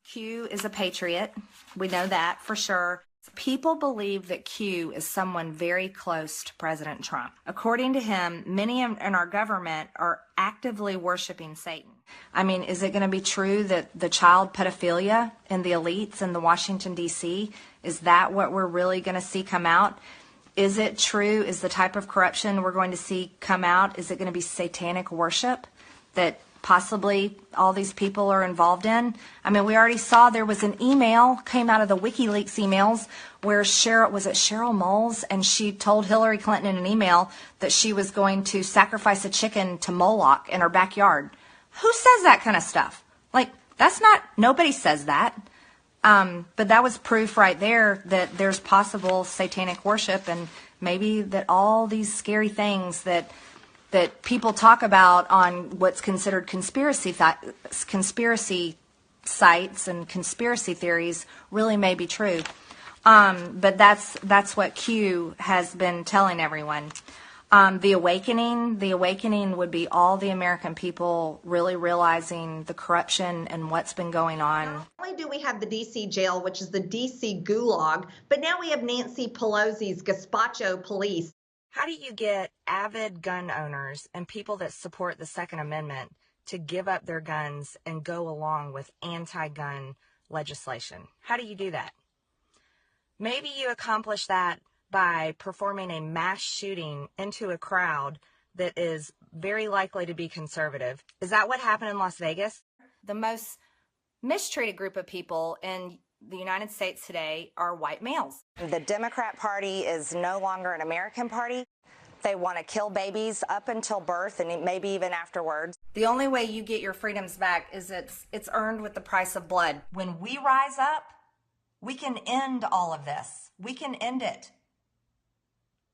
Q is a patriot. We know that for sure. People believe that Q is someone very close to President Trump. According to him, many in our government are actively worshiping Satan. I mean, is it going to be true that the child pedophilia in the elites in the Washington, D.C., is that what we're really going to see come out? Is it true? Is the type of corruption we're going to see come out, is it going to be satanic worship that possibly all these people are involved in? I mean, we already saw there was an email came out of the WikiLeaks emails where Cheryl Moles, and she told Hillary Clinton in an email that she was going to sacrifice a chicken to Moloch in her backyard. Who says that kind of stuff? Like, nobody says that. But that was proof right there that there's possible satanic worship, and maybe that all these scary things that people talk about on what's considered conspiracy sites and conspiracy theories really may be true. But that's what Q has been telling everyone. The awakening would be all the American people really realizing the corruption and what's been going on. Not only do we have the D.C. jail, which is the D.C. gulag, but now we have Nancy Pelosi's gazpacho police. How do you get avid gun owners and people that support the Second Amendment to give up their guns and go along with anti-gun legislation? How do you do that? Maybe you accomplish that by performing a mass shooting into a crowd that is very likely to be conservative. Is that what happened in Las Vegas? The most mistreated group of people in the United States today are white males. The Democrat Party is no longer an American party. They want to kill babies up until birth and maybe even afterwards. The only way you get your freedoms back is it's earned with the price of blood. When we rise up, we can end all of this. We can end it.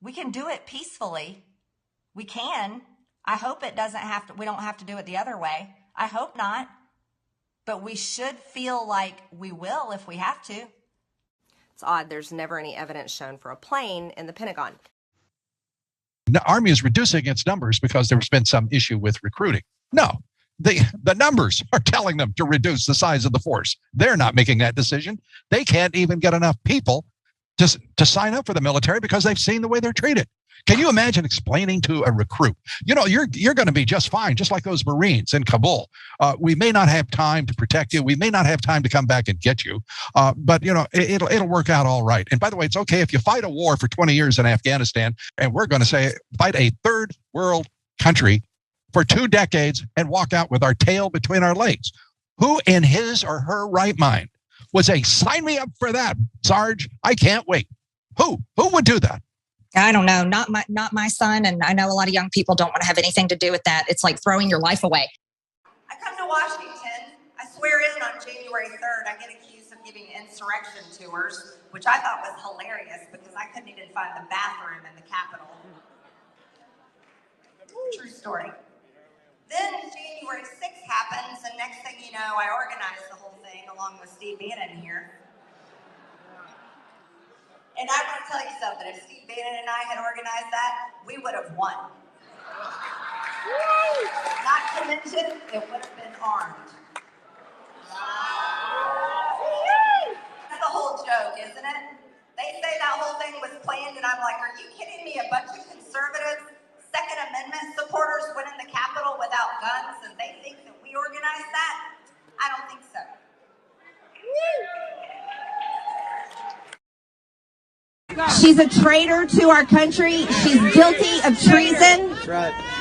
We can do it peacefully. We can. I hope we don't have to do it the other way. I hope not. But we should feel like we will if we have to. It's odd. There's never any evidence shown for a plane in the Pentagon. The Army is reducing its numbers because there's been some issue with recruiting. No, the numbers are telling them to reduce the size of the force. They're not making that decision. They can't even get enough people to sign up for the military because they've seen the way they're treated. Can you imagine explaining to a recruit, you're going to be just fine, just like those Marines in Kabul. We may not have time to protect you. We may not have time to come back and get you. But, it'll work out all right. And by the way, it's okay if you fight a war for 20 years in Afghanistan, and we're going to say fight a third world country for 2 decades and walk out with our tail between our legs. Who in his or her right mind would say, sign me up for that, Sarge? I can't wait. Who would do that? I don't know. Not my son. And I know a lot of young people don't want to have anything to do with that. It's like throwing your life away. I come to Washington. I swear in on January 3rd. I get accused of giving insurrection tours, which I thought was hilarious because I couldn't even find the bathroom in the Capitol. True story. Then January 6th happens, and next thing you know, I organized the whole thing along with Steve Bannon here. And I want to tell you something, if Steve Bannon and I had organized that, we would have won. Not to mention, it would have been armed. That's the whole joke, isn't it? They say that whole thing was planned, and I'm like, are you kidding me? A bunch of conservative Second Amendment supporters went in the Capitol without guns, and they think that we organized that? I don't think so. She's a traitor to our country. She's guilty of treason.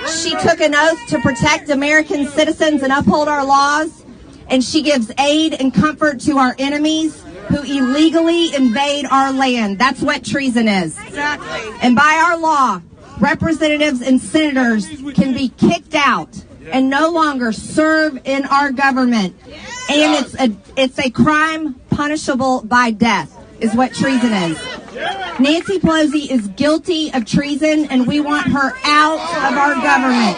She took an oath to protect American citizens and uphold our laws. And she gives aid and comfort to our enemies who illegally invade our land. That's what treason is. Exactly. And by our law, representatives and senators can be kicked out and no longer serve in our government. And it's a crime punishable by death, is what treason is. Nancy Pelosi is guilty of treason, and we want her out of our government.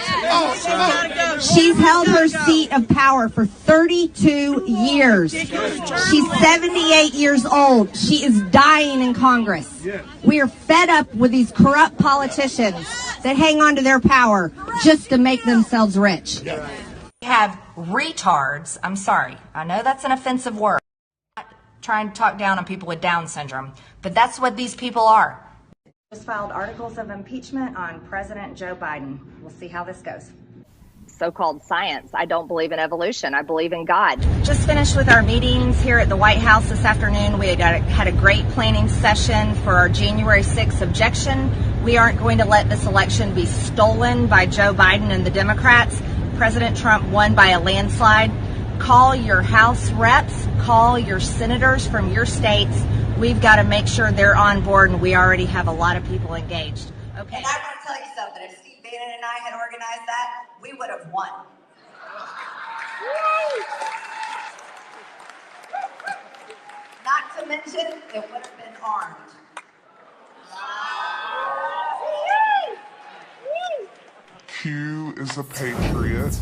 She's held her seat of power for 32 years. She's 78 years old. She is dying in Congress. We are fed up with these corrupt politicians that hang on to their power just to make themselves rich. We have retards. I'm sorry. I know that's an offensive word. I'm not trying to talk down on people with Down syndrome, but that's what these people are. Just filed articles of impeachment on President Joe Biden. We'll see how this goes. So-called science. I don't believe in evolution. I believe in God. Just finished with our meetings here at the White House this afternoon. We had a great planning session for our January 6th objection. We aren't going to let this election be stolen by Joe Biden and the Democrats. President Trump won by a landslide. Call your House reps, call your senators from your states. We've got to make sure they're on board, and we already have a lot of people engaged. Okay. And I want to tell you something. If Steve Bannon and I had organized that, we would have won. Not to mention, it would have been armed. Q is a patriot.